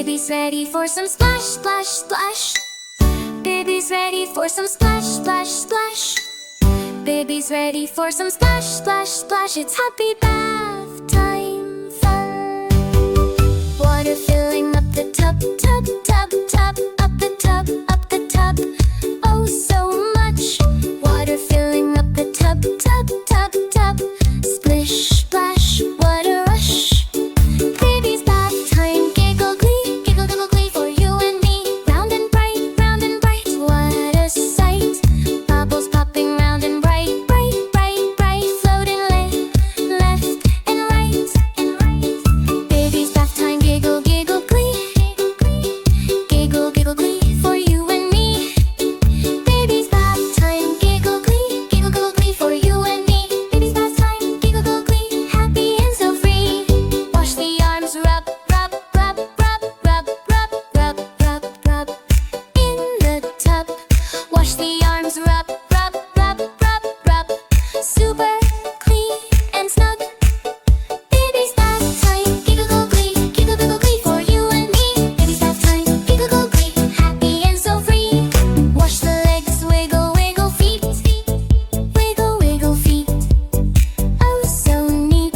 Baby's ready for some splash, splash, splash. Baby's ready for some splash, splash, splash. Baby's ready for some splash, splash, splash. It's happy bath time fun. Water filling up the tub, tub, tub, tub. Up the tub, up the tub. Oh, so much. Water filling up the tub, tub, tub, tub. Splish, splash, what a rush. Baby's bath time, giggle glee, giggle giggle glee for you and me. Round and bright, what a sight. Bubbles popping round and bright, bright, bright, bright. Floating left and right, and right. Baby's bath time, giggle giggle glee, giggle giggle glee for you and me. Baby's bath time, giggle glee, giggle giggle glee for you and me. Baby's bath time, giggle giggle glee, happy and so free. Wash the arms, rub, rub, rub, rub, rub, rub, rub, rub, rub. In the tub, wash the arms, rub, rub, rub, rub, rub. Super clean and snug. Baby's bath time, giggle giggle glee, giggle giggle glee for you and me. Baby's bath time, giggle giggle glee, happy and so free. Wash the legs, wiggle, wiggle feet, wiggle, wiggle feet. Oh, so neat.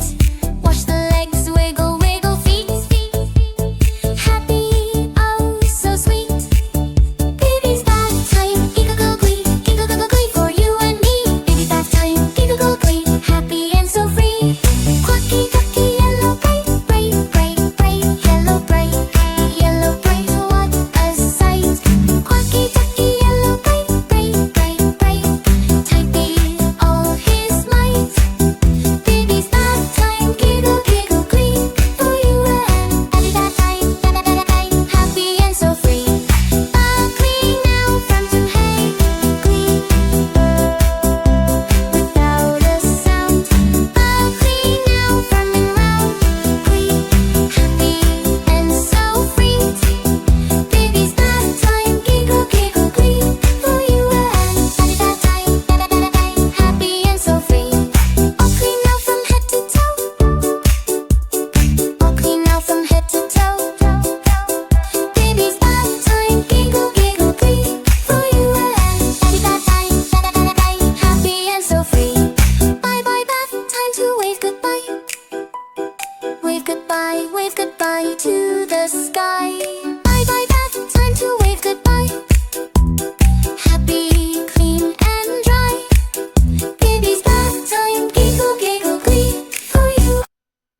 Wash the legs, wiggle, wiggle feet. Happy, oh, so sweet. Baby's bath time, giggle giggle glee for you and me. Baby's bath time, giggle giggle glee, happy and so free. Quacky, quacky, yellow bright, bright, bright, bright. Yellow bright, what a sight. Quacky, quacky, yellow bright, bright, bright, bright. Typing all his might. Baby's bath time, giggle giggle glee for you and happy bath time, happy and so free. Clean now from to hey glee without a sound. Clean now from and round glee, happy and so free. Baby's bath time, giggle giggle glee for you and happy bath time, happy and so free. All clean now from head to toe. All clean now from head to toe. Baby's bath time, giggle giggle glee for you and happy bath time, happy and so free. Bye bye bath time to wave goodbye. Wave goodbye to the sky.